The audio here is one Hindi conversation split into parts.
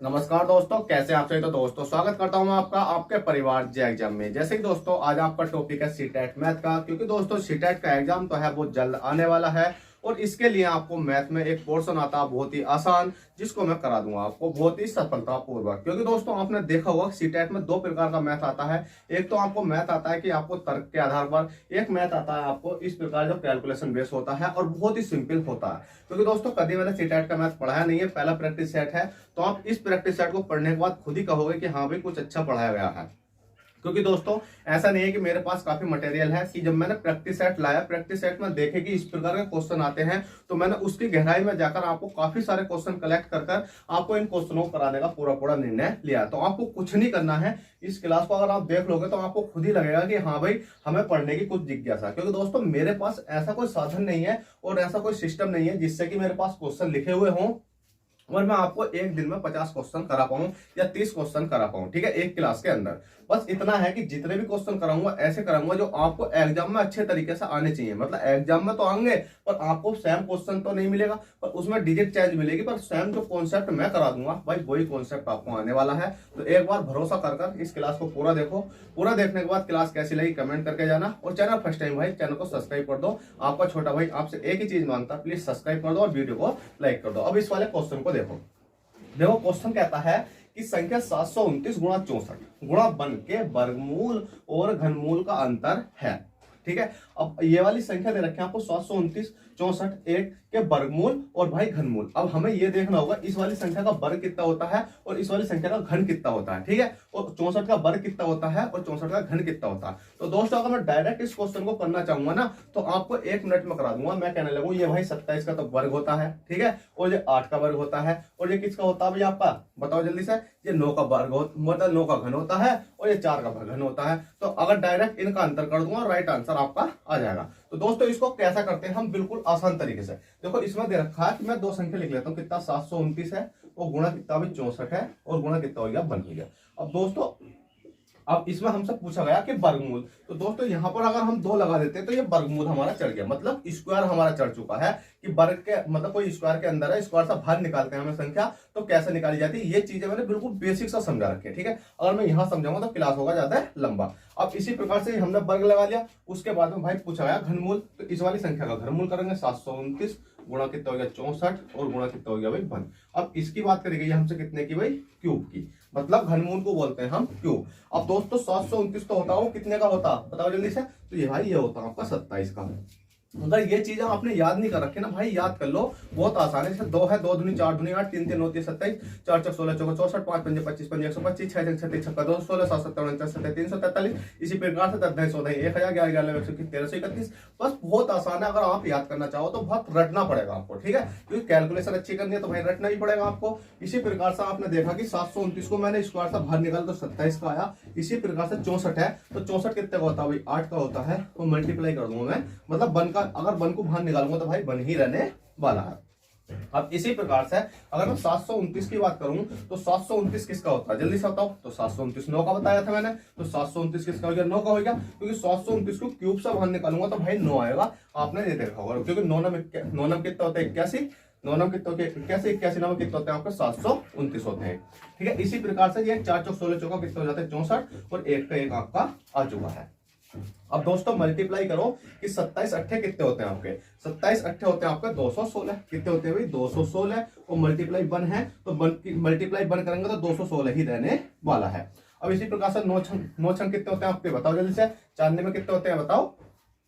नमस्कार दोस्तों, कैसे आप सभी। तो दोस्तों स्वागत करता हूं मैं आपका आपके परिवार जे एग्जाम में। जैसे कि दोस्तों आज आपका टॉपिक है सीटेट मैथ का, क्योंकि दोस्तों सीटेट का एग्जाम तो है बहुत जल्द आने वाला है और इसके लिए आपको मैथ में एक पोर्शन आता है बहुत ही आसान, जिसको मैं करा दूंगा आपको बहुत ही सफलतापूर्वक। क्योंकि दोस्तों आपने देखा होगा सीटेट में दो प्रकार का मैथ आता है। एक तो आपको मैथ आता है कि आपको तर्क के आधार पर, एक मैथ आता है आपको इस प्रकार जो कैलकुलेशन बेस होता है और बहुत ही सिंपल होता है। क्योंकि दोस्तों कभी मैंने सीटेट का मैथ पढ़ाया नहीं है, पहला प्रैक्टिस सेट है, तो आप इस प्रैक्टिस सेट को पढ़ने के बाद खुद ही कहोगे कि हाँ भाई कुछ अच्छा पढ़ाया गया है। क्योंकि दोस्तों ऐसा नहीं है कि मेरे पास काफी मटेरियल है, कि जब मैंने प्रैक्टिस सेट लाया, प्रैक्टिस सेट में देखे कि इस प्रकार के क्वेश्चन आते हैं, तो मैंने उसकी गहराई में जाकर आपको काफी सारे क्वेश्चन कलेक्ट कर आपको इन क्वेश्चनों को कराने का पूरा निर्णय लिया। तो आपको कुछ नहीं करना है, इस क्लास को अगर आप देख लोगे तो आपको खुद ही लगेगा कि हाँ भाई हमें पढ़ने की कुछ जिज्ञासा। क्योंकि दोस्तों मेरे पास ऐसा कोई साधन नहीं है और ऐसा कोई सिस्टम नहीं है जिससे कि मेरे पास क्वेश्चन लिखे हुए हों और मैं आपको एक दिन में 50 क्वेश्चन करा पाऊं या 30 क्वेश्चन करा पाऊं, ठीक है, एक क्लास के अंदर। बस इतना है कि जितने भी क्वेश्चन कराऊंगा ऐसे कराऊंगा जो आपको एग्जाम में अच्छे तरीके से आने चाहिए। मतलब एग्जाम में तो आएंगे पर आपको सेम क्वेश्चन तो नहीं मिलेगा, पर उसमें डिजिट चेंज मिलेगी, पर सेम जो कॉन्सेप्ट मैं करा दूंगा भाई वही कॉन्सेप्ट आपको आने वाला है। तो एक बार भरोसा कर इस क्लास को पूरा देखो। पूरा देखने के बाद क्लास कैसी लगी कमेंट करके जाना, और चैनल फर्स्ट टाइम भाई चैनल को सब्सक्राइब कर दो। आपका छोटा भाई आपसे एक ही चीज मांगता है, प्लीज सब्सक्राइब कर दो और वीडियो को लाइक कर दो। अब इस वाले क्वेश्चन को देखो। क्वेश्चन कहता है कि संख्या 729 गुणा 64 गुणा बन के वर्गमूल और घनमूल का अंतर है। ठीक है, अब ये वाली संख्या दे रखे हैं आपको 729, 64, 1 के वर्गमूल और भाई घनमूल। अब हमें ये देखना होगा इस वाली संख्या का वर्ग कितना होता है और इस वाली संख्या का घन कितना होता है। ठीक है, और 64 का वर्ग कितना होता है और 64 का घन कितना होता है। तो दोस्तों अगर मैं डायरेक्ट इस क्वेश्चन को करना चाहूंगा ना, तो आपको 1 मिनट में करा दूंगा। मैं कहने लगूं ये भाई 27 का तो वर्ग होता है, ठीक है, और ये 8 का वर्ग होता है, और ये किसका होता है भाई आपका, बताओ जल्दी से। ये 9 का वर्ग मतलब 9 का घन होता है और ये 4 का घन होता है। तो अगर डायरेक्ट इनका अंतर कर दूंगा राइट आंसर आपका आ जाएगा। तो दोस्तों इसको कैसा करते हैं हम, बिल्कुल आसान तरीके से। देखो इसमें दे रखा है कि मैं दो संख्या लिख लेता हूँ, कितना 729 है और गुणा कितना भी 64 है और गुणा कितना हो गया 1 हो गया। अब दोस्तों अब इसमें हमसे पूछा गया कि वर्गमूल, तो दोस्तों यहां पर अगर हम 2 लगा देते हैं तो ये वर्गमूल हमारा चढ़ गया, मतलब स्क्वायर हमारा चढ़ चुका है। कि वर्ग के मतलब कोई स्क्वायर के अंदर है, स्क्वायर से बाहर निकालते हैं हमें संख्या, तो कैसे निकाली जाती है ये चीजें मैंने बिल्कुल बेसिक सा समझा रखी है। ठीक है, अगर मैं यहां समझाऊंगा तो क्लास होगा ज्यादा लंबा। अब इसी प्रकार से हमने वर्ग लगा लिया, उसके बाद में भाई पूछा गया घनमूल, तो इस वाली संख्या का घनमूल करेंगे 729 गुणा कितना हो गया 64 और गुणा कितना हो गया भाई 1। अब इसकी बात करेंगे हमसे कितने की भाई, क्यूब की, मतलब घनमूल को बोलते हैं हम क्यूब। अब दोस्तों 729 तो होता है, कितने का होता बताओ जल्दी से। तो ये भाई ये होता है आपका 27 का। अगर ये चीजें आपने याद नहीं कर रखी ना भाई, याद कर लो, बहुत आसान है। जैसे 2 है, 2 दूनी 4 दूनी 8, 3 3 9 3 27, 4 4 16 4 64, 5 5 25 5 125, 6 6 36 56 2 16 7 7 49 7 343। इसी प्रकार से 10 10 14 1000 11 11 1331। बस बहुत आसान है, अगर आप याद करना चाहो तो बहुत रटना पड़ेगा आपको। ठीक है, क्योंकि कैलकुलेशन अच्छी करनी है तो भाई रटना ही पड़ेगा आपको। इसी प्रकार से आपने देखा कि 729 को मैंने स्क्वायर से बाहर निकाला तो 27 का आया। इसी प्रकार से 64 है, तो 64 कितने का होता है भाई 8 का होता है, तो मल्टीप्लाई कर दूंगा मैं, मतलब 1 का अगर 1 को बाहर निकालूंगा तो भाई 1 ही रहने वाला है। अब इसी प्रकार से अगर मैं 729 की बात करूं तो 729 किसका होता है जल्दी से बताओ। तो 729 9 का बताया था मैंने, तो 729 किसका हो गया 9 का हो गया। क्योंकि 729 को क्यूब से बाहर निकालूंगा तो भाई 9 आएगा, आपने ये देखा होगा। क्योंकि 9 नम कितना होता है 81, 9 नम कितना होता है 81, 81 नम कितना होता है आपका 729 होते हैं। ठीक है, इसी प्रकार से ये 4 4 16 चौका कितना हो जाता है 64 और 1 का 1 आपका आ चुका है। अब दोस्तों मल्टीप्लाई करो कि 27 अट्ठे कितने होते हैं आपके, 27 अट्ठे होते हैं आपके 216। कितने होते हैं भाई 216, और मल्टीप्लाई 1 है तो मल्टीप्लाई 1 करेंगे तो 216 ही रहने वाला है। अब इसी प्रकार से 9 छंग कितने होते हैं आपके बताओ जल्दी से। 94 में कितने होते हैं बताओ,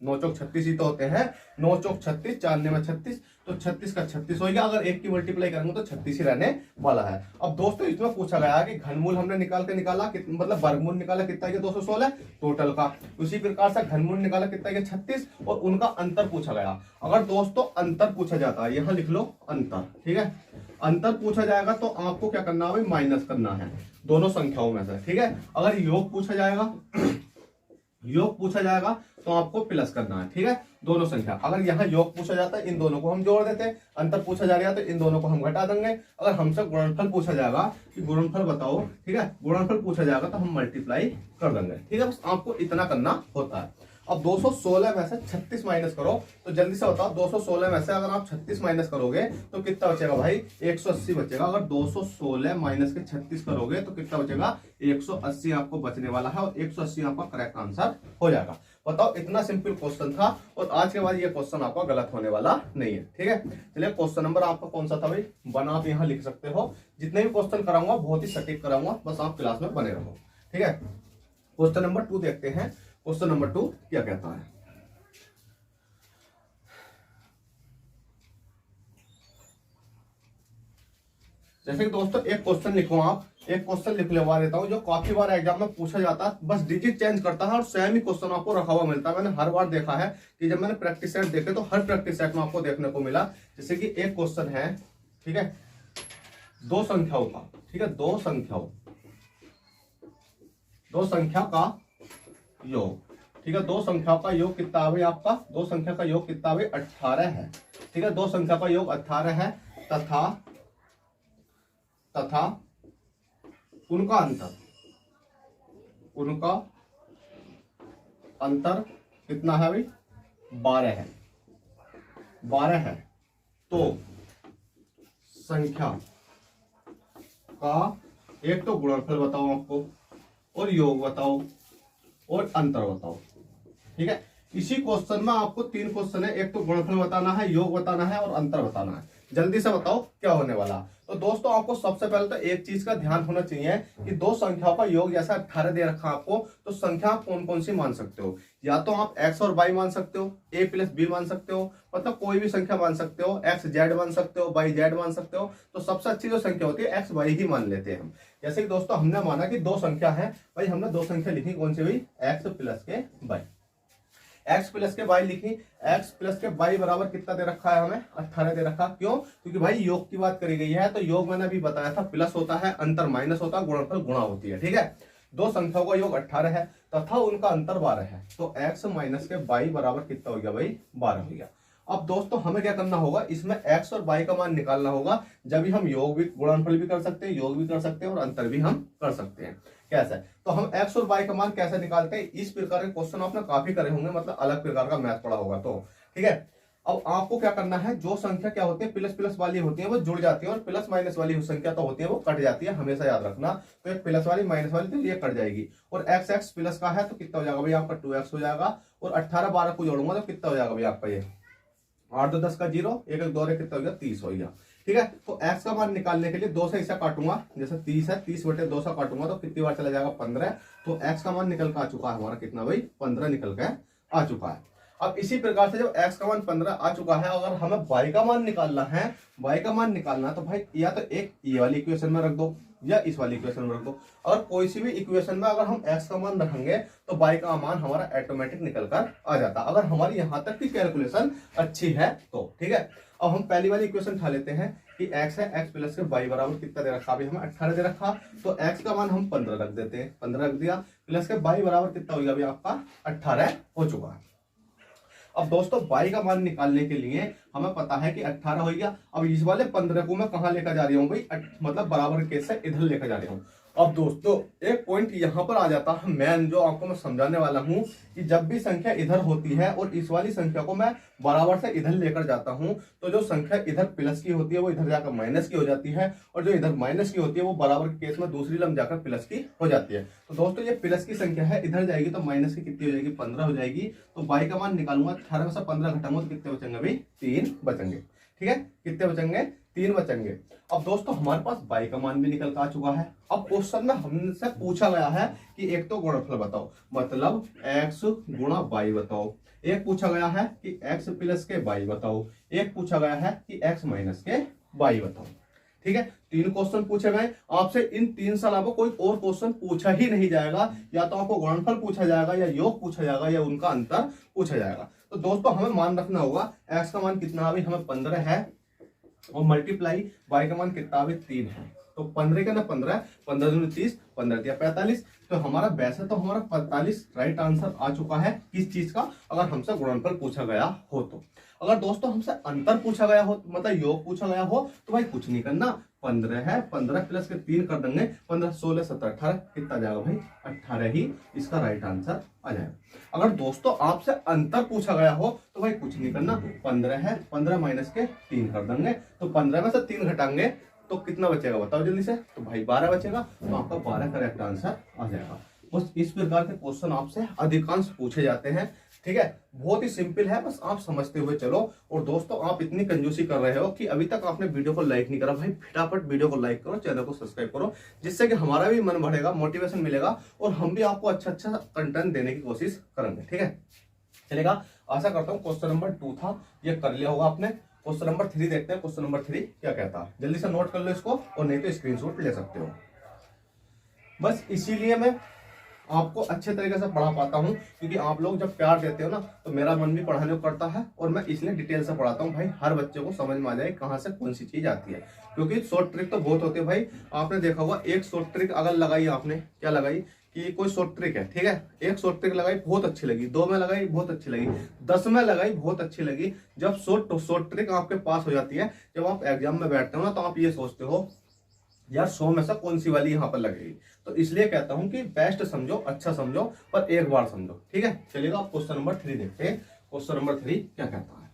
9 चौक 36 ही तो होते हैं, 9 चौक 36, 94 में 36, तो 36 का 36 हो गया। अगर 1 की मल्टीप्लाई करेंगे तो 36 ही रहने वाला है। अब दोस्तों इसमें पूछा गया है कि घनमूल हमने निकाला मतलब वर्गमूल निकाला कितना है 216 टोटल का। उसी प्रकार से घनमूल निकाला कितना है 36 और उनका अंतर पूछा गया। अगर दोस्तों अंतर पूछा जाता है, यहां लिख लो अंतर, ठीक है, अंतर पूछा जाएगा तो आपको क्या करना है, माइनस करना है दोनों संख्याओं में से। ठीक है, अगर योग पूछा जाएगा योग पूछा जाएगा तो आपको प्लस करना है। ठीक है, दोनों संख्या। अगर यहाँ योग पूछा जाता है इन दोनों को हम जोड़ देते हैं, अंतर पूछा जा रहा तो इन दोनों को हम घटा देंगे। अगर हमसे गुणनफल पूछा जाएगा कि गुणनफल बताओ, ठीक है, गुणनफल पूछा जाएगा तो हम मल्टीप्लाई कर देंगे। ठीक है, बस आपको इतना करना होता है। अब 216 में से 36 माइनस करो, तो जल्दी से बताओ 216 में से अगर आप 36 माइनस करोगे तो कितना बचेगा भाई, 180 बचेगा। अगर 216 माइनस के 36 करोगे तो कितना बचेगा, 180 आपको बचने वाला है और 180 आपका करेक्ट आंसर हो जाएगा। बताओ, इतना सिंपल क्वेश्चन था और आज के बाद ये क्वेश्चन आपका गलत होने वाला नहीं है। ठीक है, चलिए क्वेश्चन नंबर आपका कौन सा था भाई, वन आप यहाँ लिख सकते हो। जितने भी क्वेश्चन कराऊंगा बहुत ही सटीक कराऊंगा, बस आप क्लास में बने रहो। ठीक है, क्वेश्चन नंबर 2 देखते हैं। क्वेश्चन नंबर 2 क्या कहता है। जैसे कि दोस्तों एक क्वेश्चन लिखो, आप एक क्वेश्चन लिखवा देता हूं जो काफी बार एग्जाम में पूछा जाता है, बस डिजिट चेंज करता है और सेम ही क्वेश्चन आपको रखा हुआ मिलता है। मैंने हर बार देखा है कि जब मैंने प्रैक्टिस सेट देखे तो हर प्रैक्टिस सेट में आपको देखने को मिला। जैसे कि एक क्वेश्चन है, ठीक है, दो संख्याओं का, ठीक है, दो संख्या का योग, ठीक है, दो संख्या का योग कितना है आपका, दो संख्या का योग कितना है, 18 है। ठीक है, दो संख्या का योग 18 है तथा उनका अंतर कितना है भाई, 12 है। 12 है तो संख्या का एक तो गुणनफल बताओ आपको, और योग बताओ और अंतर बताओ। ठीक है, इसी क्वेश्चन में आपको 3 क्वेश्चन है, एक तो गुणनफल बताना है, योग बताना है और अंतर बताना है। जल्दी से बताओ क्या होने वाला। तो दोस्तों आपको सबसे पहले तो एक चीज का ध्यान होना चाहिए कि दो संख्याओं का योग जैसा 18 दे रखा आपको, तो संख्या आप कौन कौन सी मान सकते हो। या तो आप x और y मान सकते हो, a प्लस b मान सकते हो, मतलब कोई भी संख्या मान सकते हो, x z मान सकते हो, y z मान सकते हो। तो सबसे अच्छी जो संख्या होती है x y ही मान लेते हैं हम। जैसे कि दोस्तों हमने माना कि दो संख्या है भाई, हमने दो संख्या लिखी, कौन सी भाई, x प्लस के y, x प्लस के y लिखी। x प्लस के y बराबर कितना दे रखा है हमें, 18 दे रखा। क्यों, क्योंकि भाई योग की बात करी गई है, तो योग मैंने अभी बताया था प्लस होता है, अंतर माइनस होता है, गुणनफल गुणा होती है। ठीक है, दो संख्याओं का योग 18 है तथा उनका अंतर 12 है, तो x माइनस के y बराबर कितना हो गया भाई, 12 हो गया। अब दोस्तों हमें क्या करना होगा, इसमें x और y का मान निकालना होगा। जब भी हम योग भी, गुणनफल भी कर सकते हैं, योग भी कर सकते हैं और अंतर भी हम कर सकते हैं। कैसे, तो हम x और y का मान कैसे निकालते हैं, इस प्रकार के क्वेश्चन आपने काफी करे होंगे, मतलब अलग प्रकार का मैथ पढ़ा होगा तो। ठीक है, अब आपको क्या करना है, जो संख्या क्या होती है प्लस प्लस वाली होती है वो जुड़ जाती है, और प्लस माइनस वाली संख्या तो होती है वो कट जाती है, हमेशा याद रखना। तो एक प्लस वाली माइनस वाली तो ये कट जाएगी, और x प्लस का है तो कितना हो जाएगा भाई आपका 2x हो जाएगा, और 18 12 को जोड़ूंगा तो कितना हो जाएगा भाई आपका, ये 8 2 10 का 0, 1 1 2 कितना हो गया, 30 हो गया। ठीक है, तो x का मान निकालने के लिए 2 से इसे काटूंगा, जैसे 30 है, 30 बटे 2 से काटूंगा तो कितनी बार चला जाएगा, 15। तो x का मान निकल कर आ चुका है हमारा कितना भाई, 15 निकल के आ चुका है। अब इसी प्रकार से जब x का मान 15 आ चुका है, अगर हमें y का मान निकालना है, y का मान निकालना है तो भाई या तो एक ये वाली इक्वेशन में रख दो या इस वाली इक्वेशन में रख दो। अगर कोई सी भी इक्वेशन में अगर हम x का मान रखेंगे तो y का मान हमारा ऑटोमेटिक निकल कर आ जाता, अगर हमारी यहां तक की कैलकुलेशन अच्छी है तो। ठीक है, अब हम पहली वाली इक्वेशन उठा लेते हैं कि x है, x प्लस के y बराबर कितना दे रखा, अभी हमें 18 दे रखा, तो x का मान हम 15 रख देते हैं, 15 रख दिया, प्लस के y बराबर कितना हो गया अभी आपका 18 हो चुका है। अब दोस्तों y का मान निकालने के लिए हमें पता है कि 18 हो गया। अब इस वाले 15 को मैं कहां लेकर जा रही हूँ भाई, मतलब बराबर केस से इधर लेकर जा रही हूँ। अब दोस्तों एक पॉइंट यहां पर आ जाता है मैन, जो आपको मैं समझाने वाला हूं कि जब भी संख्या इधर होती है और इस वाली संख्या को मैं बराबर से इधर लेकर जाता हूं, तो जो संख्या इधर प्लस की होती है वो इधर जाकर माइनस की हो जाती है, और जो इधर माइनस की होती है वो बराबर के केस में दूसरी लंब जाकर प्लस की हो जाती है। तो दोस्तों ये प्लस की संख्या है, इधर जाएगी तो माइनस की कितनी हो जाएगी, 15 हो जाएगी। तो y का मान निकालूंगा, 18 में से 15 घटाऊंगा तो कितने बचेंगे भाई, 3 बचेंगे। ठीक है, कितने बचेंगे, 3 बचेंगे। अब दोस्तों हमारे पास y का मान भी निकल कर आ चुका है। अब क्वेश्चन में हमसे पूछा गया है कि एक तो गुणनफल बताओ, मतलब x गुणा y बताओ, एक पूछा गया है कि x प्लस के y बताओ, एक पूछा गया है कि x माइनस के y बताओ। ठीक है, 3 क्वेश्चन पूछे गए आपसे, इन 3 से अलावा कोई और क्वेश्चन पूछा ही नहीं जाएगा, या तो आपको गुणनफल पूछा जाएगा, या योग पूछा जाएगा, या उनका अंतर पूछा जाएगा। तो दोस्तों हमें मान रखना होगा, x का मान कितना अभी हमें 15 है, और मल्टीप्लाई y का मान कितना अभी 3 है, तो 15 का ना 15, 15 दूनी 30, 15 दिया 45, तो हमारा वैसे तो हमारा 45 राइट आंसर आ चुका है किस चीज का, अगर हमसे गुणनफल पूछा गया हो तो। अगर दोस्तों हमसे अंतर पूछा गया हो, मतलब योग पूछा गया हो, तो भाई कुछ नहीं करना, 15 है, 15 प्लस के 3 कर देंगे, 15 16 17 18, कितना जाएगा भाई 18 ही इसका राइट आंसर आ जाएगा। अगर दोस्तों आपसे अंतर पूछा गया हो तो भाई कुछ नहीं करना, 15 है, 15 माइनस के 3 कर देंगे, तो 15 में से 3 घटाएंगे तो कितना बचेगा बताओ जल्दी से, तो भाई 12 बचेगा, तो आपका 12 करेक्ट आंसर आ जाएगा। बस इस प्रकार के क्वेश्चन आपसे अधिकांश पूछे जाते हैं, ठीक है, बहुत ही सिंपल है, बस आप समझते हुए चलो। और दोस्तों आप इतनी कंजूसी कर रहे हो कि अभी तक आपने वीडियो को लाइक नहीं करा, भाई फटाफट वीडियो को लाइक करो, चैनल को सब्सक्राइब करो, जिससे कि हमारा भी मन बढ़ेगा, मोटिवेशन मिलेगा और हम भी आपको अच्छा अच्छा कंटेंट देने की कोशिश करेंगे, ठीक है, चलेगा। आशा करता हूँ क्वेश्चन नंबर 2 था, ये कर लिया होगा आपने। क्वेश्चन नंबर 3 देखते हैं, क्वेश्चन नंबर 3 क्या कहता है, जल्दी से नोट कर लो इसको, और नहीं तो स्क्रीनशॉट ले सकते हो। बस इसीलिए मैं आपको अच्छे तरीके से पढ़ा पाता हूँ, क्योंकि आप लोग जब प्यार देते हो ना तो मेरा मन भी पढ़ाने को करता है, और मैं इसलिए डिटेल से पढ़ाता हूँ भाई, हर बच्चे को समझ में आ जाए कहाँ से कौन सी चीज आती है, क्योंकि शॉर्ट ट्रिक तो बहुत होती है भाई। आपने देखा होगा एक शॉर्ट ट्रिक अगर लगाई आपने, क्या लगाई कि कोई शॉर्ट ट्रिक है, ठीक है, एक शॉर्ट ट्रिक लगाई बहुत अच्छी लगी, 2 में लगाई बहुत अच्छी लगी, 10 में लगाई बहुत अच्छी लगी, जब शॉर्ट ट्रिक आपके पास हो जाती है, जब आप एग्जाम में बैठते हो ना, तो आप ये सोचते हो यार 100 में से कौन सी वाली यहाँ पर लगेगी। तो इसलिए कहता हूं कि बेस्ट समझो, अच्छा समझो, पर एक बार समझो, ठीक है। चलिएगा आप क्वेश्चन नंबर 3 देखते हैं, क्वेश्चन नंबर 3 क्या कहता है।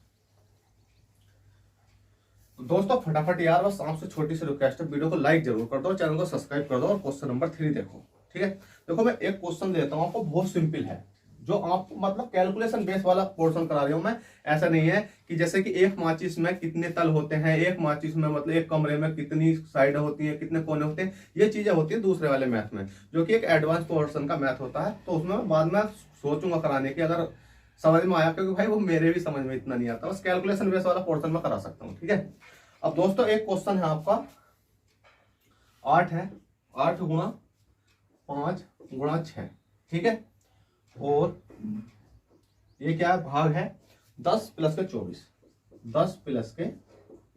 तो दोस्तों फटाफट यार बस आपसे छोटी सी रिक्वेस्ट है, वीडियो को लाइक जरूर कर दो, चैनल को सब्सक्राइब कर दो, और क्वेश्चन नंबर 3 देखो, ठीक है। देखो मैं एक क्वेश्चन देता हूं आपको, बहुत सिंपल है, जो आपको मतलब कैलकुलेशन बेस वाला पोर्शन करा रही हूं मैं। ऐसा नहीं है कि जैसे कि एक माचिस में कितने तल होते हैं, एक माचिस में मतलब एक कमरे में कितनी साइड होती है, कितने कोने होते हैं, ये चीजें होती है दूसरे वाले मैथ में, जो कि एक एडवांस पोर्शन का मैथ होता है। तो उसमें बाद में सोचूंगा कराने की, अगर समझ में आया, क्योंकि भाई वो मेरे भी समझ में इतना नहीं आता, बस कैलकुलेशन बेस वाला पोर्शन में करा सकता हूँ, ठीक है। अब दोस्तों एक क्वेश्चन है आपका 8 है, 8 गुणा 5 गुणा 6, ठीक है, और ये क्या है, भाग है 10 प्लस के 24, 10 प्लस के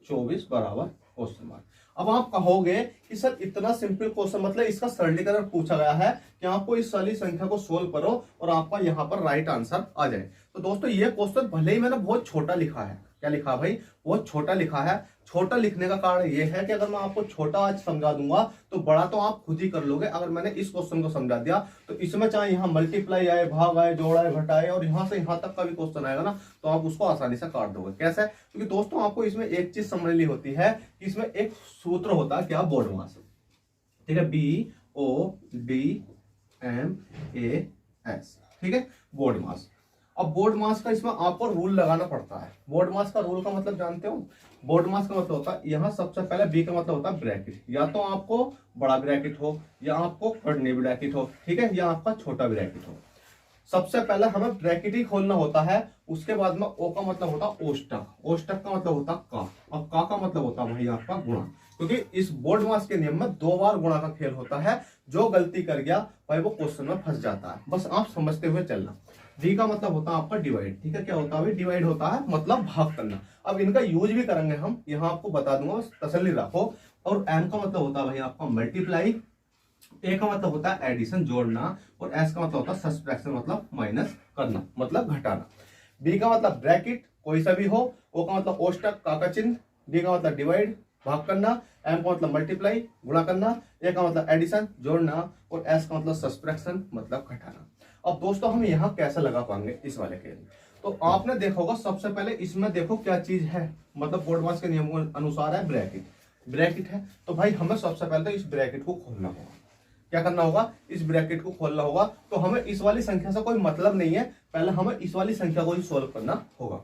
24 बराबर क्वेश्चन मार्क। अब आप कहोगे कि सर इतना सिंपल क्वेश्चन, मतलब इसका सरलीकरण पूछा गया है कि आपको इस वाली संख्या को सोल्व करो और आपका यहाँ पर राइट आंसर आ जाए। तो दोस्तों ये क्वेश्चन भले ही मैंने बहुत छोटा लिखा है, क्या लिखा भाई, बहुत छोटा लिखा है। छोटा लिखने का कारण यह है कि अगर मैं आपको छोटा आज समझा दूंगा तो बड़ा तो आप खुद ही कर लोगे। अगर मैंने इस क्वेश्चन को समझा दिया तो इसमें चाहे यहाँ मल्टीप्लाई आए, भाग आए, जोड़ आए, घटाए, और यहाँ से यहाँ तक का भी क्वेश्चन आएगा ना, तो आप उसको आसानी से काट दोगे। कैसे? क्योंकि दोस्तों आपको इसमें एक चीज समझनी होती है कि इसमें एक सूत्र होता है, क्या, बोर्ड मास, ठीक है, BODMAS, ठीक है, बोर्ड मास। अब बोर्ड मास का इसमें आपको रूल लगाना पड़ता है। बोर्ड मास का रूल का मतलब जानते हो? बोर्ड मास का मतलब होता है, यहाँ सबसे पहले बी का मतलब होता है ब्रैकेट, या तो आपको बड़ा ब्रैकेट हो या आपको कर्ली ब्रैकेट हो, ठीक है, या आपका छोटा ब्रैकेट हो। सबसे पहले हमें ब्रैकेट ही खोलना होता है, उसके बाद में ओ का मतलब होता है ओष्टक, ओष्टक का मतलब होता है का, और का मतलब होता है भाई आपका गुणा, क्योंकि इस बोर्ड मास के नियम में 2 बार गुणा का खेल होता है। जो गलती कर गया भाई वो क्वेश्चन में फंस जाता है, बस आप समझते हुए चलना। डी का मतलब होता है आपका डिवाइड, ठीक है, क्या होता है? डिवाइड होता है मतलब भाग करना। अब इनका यूज भी करेंगे हम, यहाँ आपको बता दूंगा, बस तसल्ली रखो। और एम का मतलब होता है भाई आपका मल्टीप्लाई, ए का मतलब होता है एडिशन, जोड़ना, और एस का मतलब होता है सब्ट्रैक्शन, मतलब माइनस करना, मतलब घटाना। बी का मतलब ब्रैकेट कोई सा भी हो, ओ का मतलब ओष्टक, का चिन्ह, डी का मतलब डिवाइड भाग करना, एम का मतलब मल्टीप्लाई गुणा करना, ए का मतलब एडिशन जोड़ना, और एस का मतलब सब्ट्रैक्शन मतलब घटाना। अब दोस्तों हम यहाँ कैसे लगा पाएंगे इस वाले के? तो आपने देखा होगा सबसे पहले इसमें देखो क्या चीज है, मतलब बोर्ड मास के नियमों के अनुसार है ब्रैकेट, ब्रैकेट है, तो भाई हमें सबसे पहले तो इस ब्रैकेट को खोलना होगा। क्या करना होगा? इस ब्रैकेट को खोलना होगा। तो हमें इस वाली संख्या से कोई मतलब नहीं है, पहले हमें इस वाली संख्या को ही सोल्व करना होगा।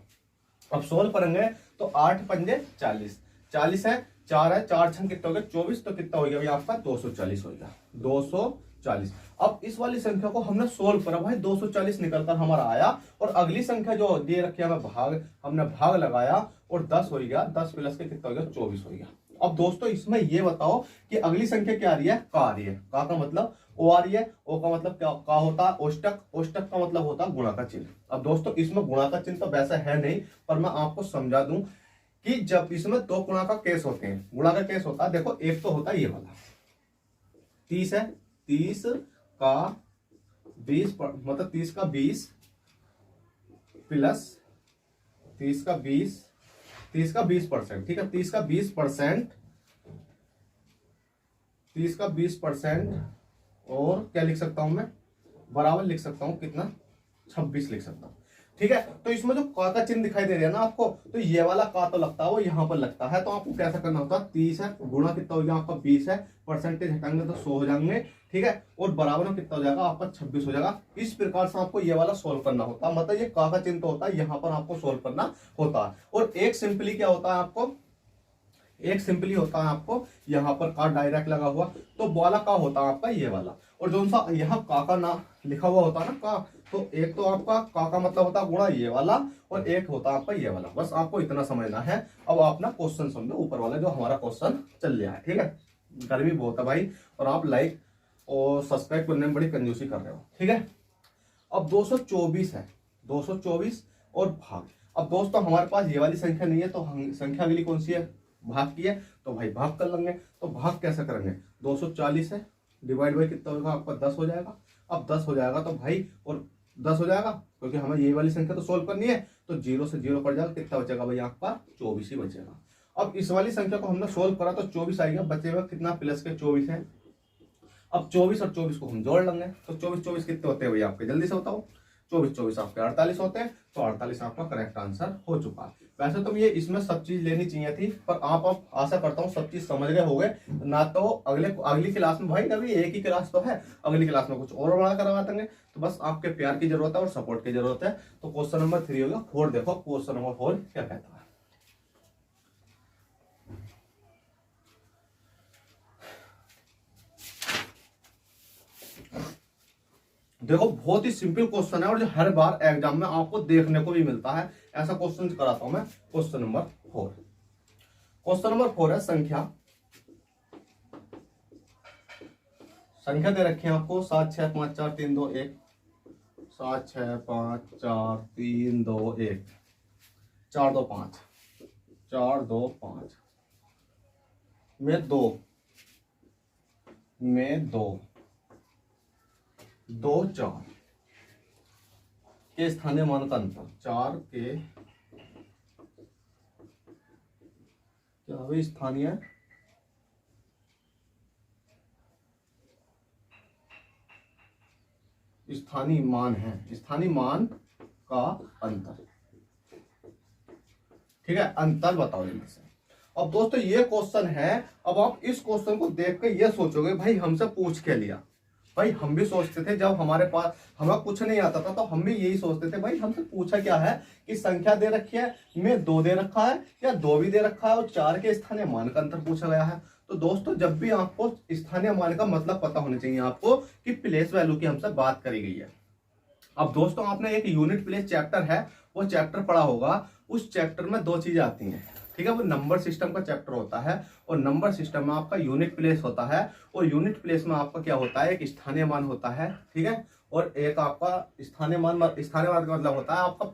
अब सोल्व करेंगे तो 8 पंजे 40, 40 है, 4 है, 4 छंग कितना हो गया 24, तो कितना हो गया भाई आपका 240 हो गया, 240। अब इस वाली संख्या को हमने सोल्व करा भाई, 240 निकलकर हमारा आया, और अगली संख्या जो दे रखी है हमें भाग, हमने भाग लगाया और 10 हो गया, 10 प्लस के कितना हो गया 24 हो गया। अब दोस्तों इसमें ये बताओ कि अगली संख्या क्या आ रही है? का आ रही है, का मतलब ओ आ रही है, ओ का मतलब क्या, का होता है ओष्टक, ओष्टक का मतलब होता है गुणा का चिन्ह। अब दोस्तों इसमें गुणा का चिन्ह तो वैसा है नहीं, पर मैं आपको समझा दूं कि जब इसमें 2 गुणा का केस होते हैं, गुणा का केस होता है, देखो एक तो होता है ये वाला 30 है, 30 का 20 मतलब 30 का 20 प्लस 30 का 20, 30 का 20%, ठीक है, 30 का 20% 30 का 20% और क्या लिख सकता हूं मैं, बराबर लिख सकता हूं कितना, 26 लिख सकता हूं। ठीक है, तो इसमें जो का चिन्ह दिखाई दे रहा है ना आपको, तो ये वाला का तो लगता है वो यहाँ पर लगता है, तो आपको कैसा करना होता है, 30 है गुणा कितना हो गया आपका 20 है, परसेंटेज हटाएंगे तो 100 हो जाएंगे। ठीक है, और बराबर में कितना हो जाएगा आपका 26 हो जाएगा। इस प्रकार से आपको ये वाला सोल्व करना होता है, मतलब ये का चिन्ह तो होता है, यहाँ पर आपको सोल्व करना होता है। और एक सिंपली क्या होता है आपको, एक सिंपली होता है आपको यहाँ पर का डायरेक्ट लगा हुआ, तो वाला का होता है आपका ये वाला, और जो सा यहाँ का ना लिखा हुआ होता है ना का, तो एक तो आपका का मतलब होता है गुणा ये वाला, और एक होता है आपका ये वाला। बस आपको इतना समझना है। अब आप ना क्वेश्चन समझो, ऊपर वाला जो हमारा क्वेश्चन चल रहा है। ठीक है, गर्मी बहुत है भाई, और आप लाइक और सब्सक्राइब करने में बड़ी कंजूसी कर रहे हो। ठीक है, अब 224 है, 224 और भाग। अब दोस्तों हमारे पास ये वाली संख्या नहीं है, तो संख्या अगली कौन सी है, भाग की है, तो भाई भाग कर लेंगे। तो भाग कैसे करेंगे, 240 है डिवाइड बाई कितना होगा आपका 10 हो जाएगा। अब 10 हो जाएगा तो भाई, और 10 हो जाएगा क्योंकि हमें ये वाली संख्या तो सोल्व करनी है, तो 0 से 0 कट जाएगा, कितना बचेगा भाई आपका 24 ही बचेगा। अब इस वाली संख्या को हमने सोल्व करा तो 24 आएगा, बचेगा कितना प्लस के 24 है। अब 24 और 24 को हम जोड़ लेंगे, तो 24 24 कितने होते हैं भैया आपके, जल्दी से बताओ। 24 24 आपके 48 होते हैं, तो 48 आपका करेक्ट आंसर हो चुका है। वैसे तो ये इसमें सब चीज लेनी चाहिए थी, पर आप अब आशा करता हूँ सब चीज समझ गए होंगे ना। तो अगली क्लास में भाई, अभी एक ही क्लास तो है, अगली क्लास में कुछ और बड़ा करवा देंगे। तो बस आपके प्यार की जरूरत है और सपोर्ट की जरूरत है। तो क्वेश्चन नंबर 3 हो गया। 4 देखो, क्वेश्चन नंबर 4 क्या कहता है। देखो बहुत ही सिंपल क्वेश्चन है, और जो हर बार एग्जाम में आपको देखने को भी मिलता है, ऐसा क्वेश्चन कराता हूं मैं। क्वेश्चन नंबर 4, क्वेश्चन नंबर 4 है संख्या दे रखी है आपको 7 6 5 4 3 2 1, 7 6 5 4 3 2 1, 4 2 5, 4 2 5 में 2 2 4 के स्थानीय मान का अंतर, 4 के क्या हुई स्थानीय मान है, स्थानीय मान का अंतर। ठीक है, अंतर बताओ जल्दी से। अब दोस्तों ये क्वेश्चन है, अब आप इस क्वेश्चन को देख कर ये सोचोगे भाई हमसे पूछ के लिया। भाई हम भी सोचते थे जब हमारे पास हमें कुछ नहीं आता था, तो हम भी यही सोचते थे भाई हमसे पूछा क्या है कि संख्या दे रखी है, में 2 दे रखा है या 2 भी दे रखा है, और 4 के स्थानीय मान का अंतर पूछा गया है। तो दोस्तों जब भी आपको स्थानीय मान का मतलब पता होना चाहिए आपको कि प्लेस वैल्यू की हमसे बात करी गई है। अब दोस्तों आपने एक यूनिट प्लेस चैप्टर है, वो चैप्टर पढ़ा होगा। उस चैप्टर में 2 चीजें आती हैं। ठीक है, वो नंबर सिस्टम का चैप्टर होता है, और नंबर सिस्टम में आपका यूनिट प्लेस होता है, और यूनिट प्लेस में आपका क्या होता है, एक स्थानीय मान होता है। ठीक है, और एक आपका स्थानीय मान का मतलब होता है आपका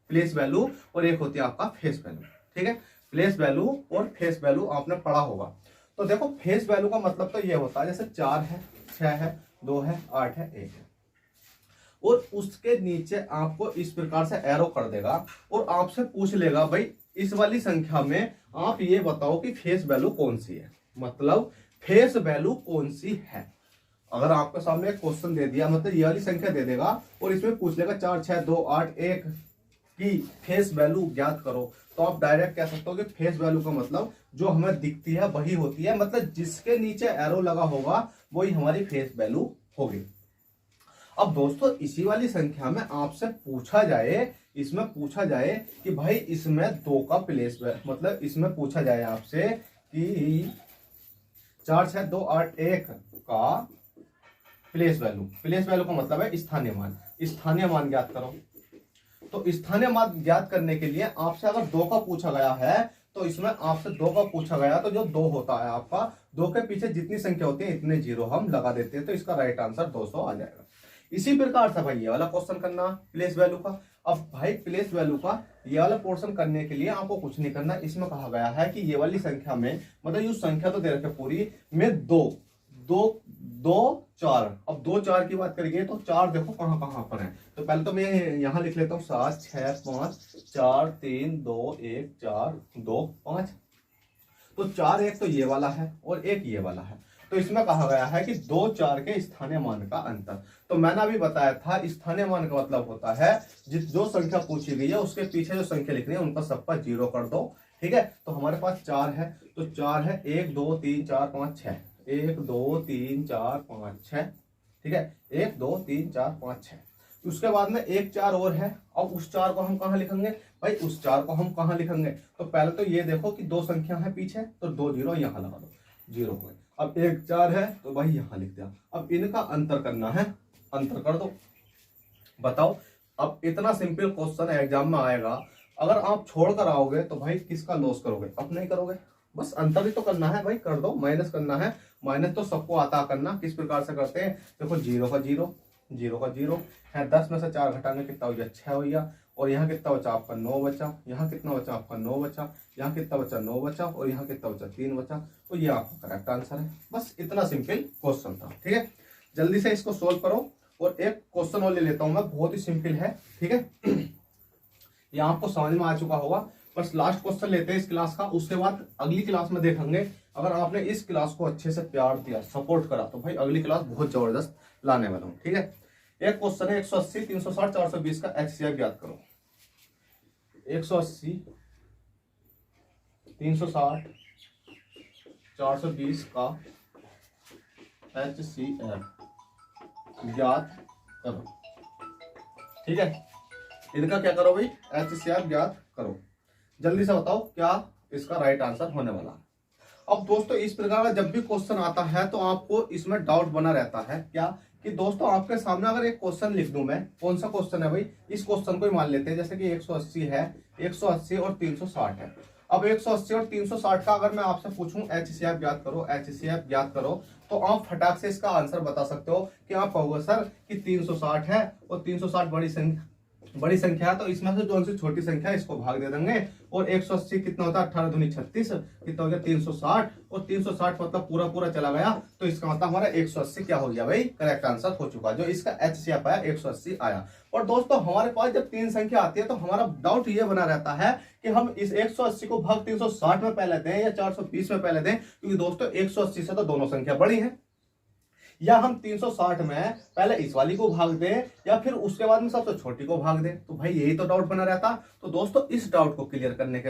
प्लेस वैल्यू, और एक होती है आपका फेस वैल्यू। ठीक है, प्लेस वैल्यू और फेस वैल्यू आपने पढ़ा होगा। तो देखो फेस वैल्यू का मतलब तो ये होता है, जैसे 4 है, 6 है, 2 है, 8 है, 1 है, और उसके नीचे आपको इस प्रकार से एरो कर देगा, और आपसे पूछ लेगा भाई इस वाली संख्या में आप ये बताओ कि फेस वैल्यू कौन सी है, मतलब फेस वैल्यू कौन सी है। अगर आपके सामने एक क्वेश्चन दे दिया, मतलब ये वाली संख्या दे देगा, और इसमें पूछ लेगा 4 6 2 8 1 की फेस वैल्यू ज्ञात करो, तो आप डायरेक्ट कह सकते हो कि फेस वैल्यू का मतलब जो हमें दिखती है वही होती है, मतलब जिसके नीचे एरो लगा होगा वही हमारी फेस वैल्यू होगी। अब दोस्तों इसी वाली संख्या में आपसे पूछा जाए, इसमें पूछा जाए कि भाई इसमें 2 का प्लेस, मतलब इसमें पूछा जाए आपसे कि 4 6 2 8 1 का प्लेस वैल्यू का मतलब है स्थानीय मान। स्थानीय मान ज्ञात करो। तो स्थानीय मान ज्ञात करने के लिए आपसे अगर 2 का पूछा गया है, तो इसमें आपसे 2 का पूछा गया, तो जो 2 होता है आपका, 2 के पीछे जितनी संख्या होती है इतने 0 हम लगा देते हैं, तो इसका राइट आंसर 200 आ जाएगा। इसी प्रकार से भाई ये वाला क्वेश्चन करना प्लेस वैल्यू का। अब भाई प्लेस वैल्यू का ये वाला पोर्शन करने के लिए आपको कुछ नहीं करना। इसमें कहा गया है कि ये वाली संख्या में, मतलब ये संख्या तो दे रखे पूरी में 2 2 2 4। अब 2 4 की बात करेंगे तो 4 देखो कहां कहां पर है। तो पहले तो मैं यहां लिख लेता हूं 7 6 5 4 3 2 1 4 2 5। तो 4 एक तो ये वाला है और एक ये वाला है। तो इसमें कहा गया है कि दो चार के स्थानीय मान का अंतर। तो मैंने अभी बताया था स्थानीय मान का मतलब होता है जो संख्या पूछी गई है उसके पीछे जो संख्या लिखनी है उनका सबका 0 कर दो। ठीक है, तो हमारे पास 4 है, तो 4 है 1 2 3 4 5 6, 1 2 3 4 5 6। ठीक है, 1 2 3 4 5 6। उसके बाद में एक 4 और है। अब उस 4 को हम कहाँ लिखेंगे भाई, उस 4 को हम कहाँ लिखेंगे, तो पहले तो ये देखो कि दो संख्या है पीछे, तो 2 0 यहाँ लगा दो, 0 हुए। अब एक 4 है तो भाई यहाँ लिख दिया। अब इनका अंतर करना है, अंतर कर दो। बताओ, अब इतना सिंपल क्वेश्चन एग्जाम में आएगा, अगर आप छोड़ कर आओगे तो भाई किसका लॉस करोगे, अपना ही करोगे। बस अंतर ही तो करना है भाई, कर दो। माइनस करना है, माइनस तो सबको आता करना। किस प्रकार से करते हैं, देखो 0 का 0, 0 का 0 है, 10 में से 4 घटाने कितना हो गया, 6 हो गया। और यहाँ कितना बचा आपका 9 बचा, यहाँ कितना बचा आपका 9 बचा, यहाँ कितना बचा 9 बचा, और यहाँ कितना बचा 3 बचा। तो ये आपका करेक्ट आंसर है। बस इतना सिंपल क्वेश्चन था। ठीक है, जल्दी से इसको सोल्व करो। और एक क्वेश्चन और ले लेता हूं मैं, बहुत ही सिंपल है। ठीक है, ये आपको समझ में आ चुका होगा। बस लास्ट क्वेश्चन लेते हैं इस क्लास का, उसके बाद अगली क्लास में देखेंगे। अगर आपने इस क्लास को अच्छे से प्यार दिया, सपोर्ट करा, तो भाई अगली क्लास बहुत जबरदस्त लाने वाला हूं। ठीक है, एक क्वेश्चन है 180 360 420 का HCF ज्ञात करो। 180 360 420 का HCF ज्ञात करो। ठीक है, इनका क्या करो भाई, HCF ज्ञात करो। जल्दी से बताओ क्या इसका राइट आंसर होने वाला। अब दोस्तों इस प्रकार का जब भी क्वेश्चन आता है तो आपको इसमें डाउट बना रहता है क्या, कि दोस्तों आपके सामने अगर एक क्वेश्चन लिख दूं मैं, कौन सा क्वेश्चन है भाई, इस क्वेश्चन को ही मान लेते हैं। जैसे कि 180 है, 180 और 360 है। अब 180 और 360 का अगर मैं आपसे पूछूं HCF ज्ञात करो, HCF ज्ञात करो, तो आप फटाक से इसका आंसर बता सकते हो कि आप कहोगे सर कि 360 है और 360 बड़ी संख्या है, तो इसमें से जो सी छोटी संख्या है इसको भाग दे देंगे। और 180 कितना होता है, 18 दूनी 36, कितना हो गया 360, और 360 मतलब पूरा पूरा चला गया, तो इसका मतलब हमारा 180 क्या हो गया भाई, करेक्ट आंसर हो चुका। जो इसका HCF आया 180 आया। और दोस्तों हमारे पास जब 3 संख्या आती है तो हमारा डाउट ये बना रहता है कि हम इस 180 को भाग 360 में पहले दें या 420 में पहले दें, क्योंकि दोस्तों 180 से तो दोनों संख्या बड़ी है, या हम 360 में पहले इस वाली को भाग दें या फिर उसके बाद में सबसे छोटी को भाग दें। तो भाई यही तो डाउट बना रहता। तो दोस्तों इस डाउट को क्लियर करने के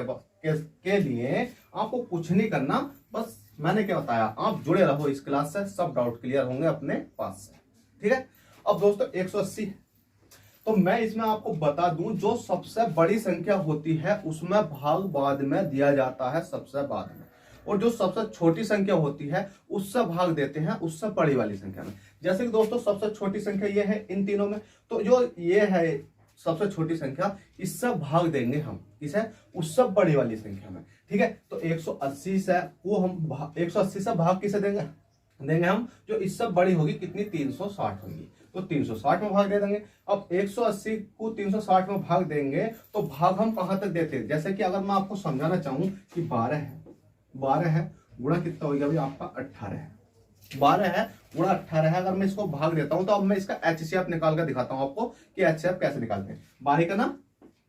लिए आपको कुछ नहीं करना, बस मैंने क्या बताया, आप जुड़े रहो इस क्लास से, सब डाउट क्लियर होंगे अपने पास से। ठीक है, अब दोस्तों 180, तो मैं इसमें आपको बता दूं, जो सबसे बड़ी संख्या होती है उसमें भाग बाद में दिया जाता है, सबसे बाद में, और जो सबसे छोटी संख्या होती है उससे भाग देते हैं उससे बड़ी वाली संख्या में। जैसे कि दोस्तों सबसे छोटी संख्या ये है इन तीनों में, तो जो ये है सबसे छोटी संख्या, इससे भाग देंगे हम इसे उससे बड़ी वाली संख्या में। ठीक है, तो 180 से वो हम 180 से भाग किसे देंगे हम, जो इससे बड़ी होगी, कितनी 360 होगी, तो 360 में भाग दे देंगे। अब 180 को 360 में भाग देंगे तो भाग हम कहां तक देते हैं, जैसे कि अगर मैं आपको समझाना चाहूं कि 12 है गुणा कितना हो गया भाई आपका 18 है, 12 है गुणा 18 है। अगर मैं इसको भाग देता हूं तो अब मैं इसका HCF निकाल कर दिखाता हूं आपको कि HCF कैसे निकालते हैं। 12 का ना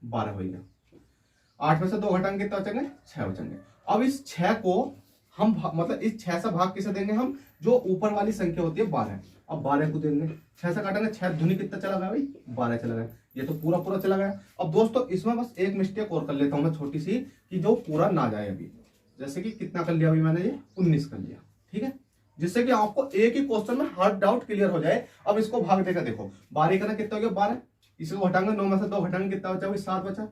12 हो गया, 8 में से 2 घटाएंगे कितना बचेंगे, 6 बचेंगे। अब इस 6 को हम मतलब इस 6 से भाग किसे देंगे हम, जो ऊपर वाली संख्या होती है 12। अब 12 को देंगे, 6 से काटेंगे, 6 दूनी कितना चला गया भाई 12 चला गया, ये तो पूरा पूरा चला गया। अब दोस्तों इसमें बस एक मिस्टेक और कर लेता हूं मैं छोटी सी, कि जो पूरा ना जाए अभी, जैसे कि कितना कर लिया अभी मैंने, ये 19 कर लिया। ठीक है, जिससे कि आपको एक ही क्वेश्चन में हर डाउट क्लियर हो जाए। अब इसको भाग देकर देखो, 12 का ना कितना हो गया 12, इसको हटाएंगे, 9 में से 2 घटाएंगे कितना बचा, 7 बचा।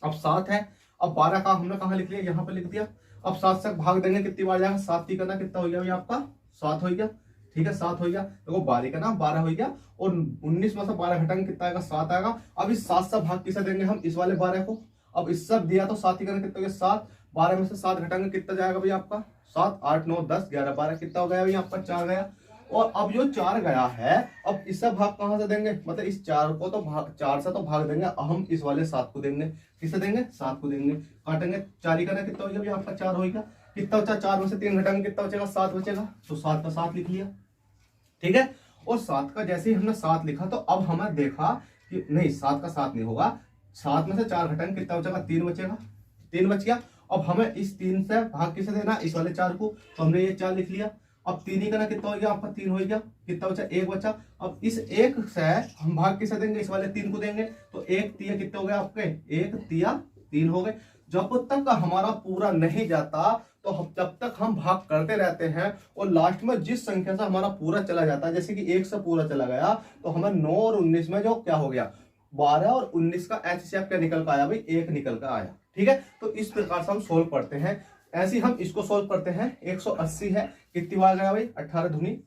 अब 7 है, अब 12 का हमने कहा लिख लिया, यहाँ पे लिख दिया। अब 7 से भाग देंगे कितनी बार जाएगा, 7 की करना कितना हो गया भाई आपका 7 हो गया। ठीक है, 7 हो गया, देखो 12 का ना 12 हो गया, और 19 में से 12 घटाएंगे कितना आएगा 7 आएगा। अब इस 7 से भाग किसे देंगे हम, इस वाले 12 को। अब इस सब दिया तो 7 की करना कितना हो गया 7, 12 में से 7 घटाएंगे कितना जाएगा भाई आपका 7, 8 9 10 11 12 कितना हो गया भाई आपका 4 गया। और अब जो 4 गया है, अब इससे भाग कहां से देंगे, मतलब इस 4 को तो 4 से तो भाग देंगे, हम इस वाले 7 को देंगे, किसे देंगे 7 को देंगे, काटेंगे, 4 ही करना कितना हो गया भाई आपका 4 होगा। कितना बचा, 4 में से 3 घटाएंगे कितना बचेगा 7 बचेगा, तो 7 का 7 लिख लिया। ठीक है, और 7 का जैसे ही हमने 7 लिखा तो अब हमें देखा कि नहीं 7 का 7 नहीं होगा, 7 में से 4 घटाएंगे कितना बचेगा 3 बचेगा, 3 बच गया। अब हमें इस 3 से भाग किसे देना, इस वाले 4 को, तो हमने ये 4 लिख लिया। अब 3 ही करना कितना हो गया आपका, 3 हो गया, कितना बचा, 1 बचा। अब इस 1 से हम भाग किसे देंगे, इस वाले 3 को देंगे, तो 1 तिया कितने हो गए आपके, 1 तिया 3 हो गए। जब तक हमारा पूरा नहीं जाता तो जब तक हम भाग करते रहते हैं और लास्ट में जिस संख्या से हमारा पूरा चला जाता है, जैसे कि 1 से पूरा चला गया तो हमें 9 और 19 में जो क्या हो गया, 12 और 19 का HCF क्या निकल कर आया भाई, 1 निकल कर आया। ठीक है, तो इस प्रकार से हम सोल्व करते हैं। ऐसे ही हम इसको सोल्व करते हैं। 180 है, कितनी बार गया भाई, 18 दूनी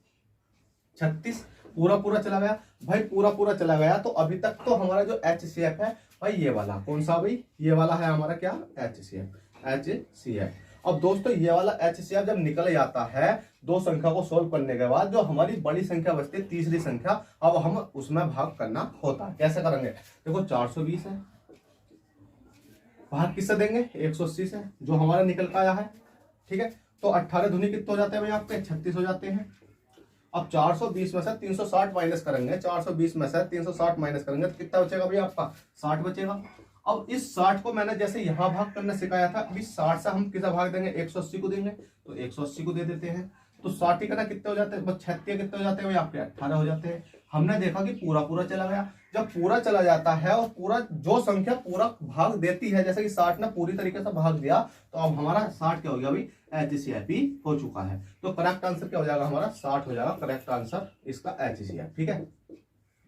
36, पूरा पूरा चला गया भाई, पूरा पूरा चला गया। तो अभी तक तो हमारा जो HCF है भाई ये वाला, कौन सा भाई, ये वाला है हमारा क्या, HCF। अब दोस्तों ये वाला HCF जब निकल जाता है दो संख्या को सोल्व करने के बाद, जो हमारी बड़ी संख्या बचती है तीसरी संख्या, अब हम उसमें भाग करना होता है। कैसे करेंगे, देखो 420 है, भाग किससे देंगे, 180 से, जो हमारा निकल का आया है। ठीक है, तो 18 दूनी कितने हो जाते हैं भाई आपके, 36 हो जाते हैं। अब 420 में से 360 माइनस करेंगे, 420 में से 360 माइनस करेंगे तो कितना बचेगा भाई आपका, 60 बचेगा। अब इस 60 को मैंने जैसे यहां भाग करना सिखाया था, अभी 60 से हम किसा भाग देंगे, 180 को देंगे, तो 180 को दे देते हैं। तो 60 का कितने हो जाते हैं, 36 कितने हो जाते हैं भाई आपके, 18 हो जाते हैं। हमने देखा कि पूरा पूरा चला गया। जब पूरा चला जाता है और पूरा जो संख्या पूरा भाग देती है, जैसे कि 60 ने पूरी तरीके से भाग दिया, तो अब हमारा 60 क्या हो गया भाई, HCF हो चुका है। तो करेक्ट आंसर क्या हो जाएगा हमारा, 60 हो जाएगा करेक्ट आंसर इसका HCF। ठीक है,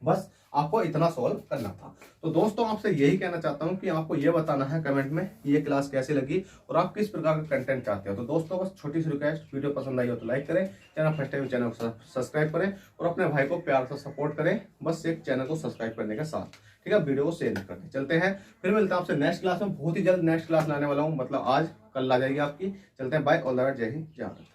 बस आपको इतना सॉल्व करना था। तो दोस्तों आपसे यही कहना चाहता हूं कि आपको ये बताना है कमेंट में ये क्लास कैसी लगी और आप किस प्रकार का कंटेंट चाहते हो। तो दोस्तों बस छोटी सी रिक्वेस्ट, वीडियो पसंद आई हो तो लाइक करें, चैनल फर्स्ट टाइम चैनल को सब्सक्राइब करें और अपने भाई को प्यार से सपोर्ट करें, बस एक चैनल को सब्सक्राइब करने के साथ। ठीक है, वीडियो को शेयर करते चलते हैं, फिर मिलते हैं आपसे नेक्स्ट क्लास में। बहुत ही जल्द नेक्स्ट क्लास लाने वाला हूँ, मतलब आज कल आ जाएगी आपकी। चलते हैं, बाय, ऑल द बेस्ट, जय हिंद, जय भारत।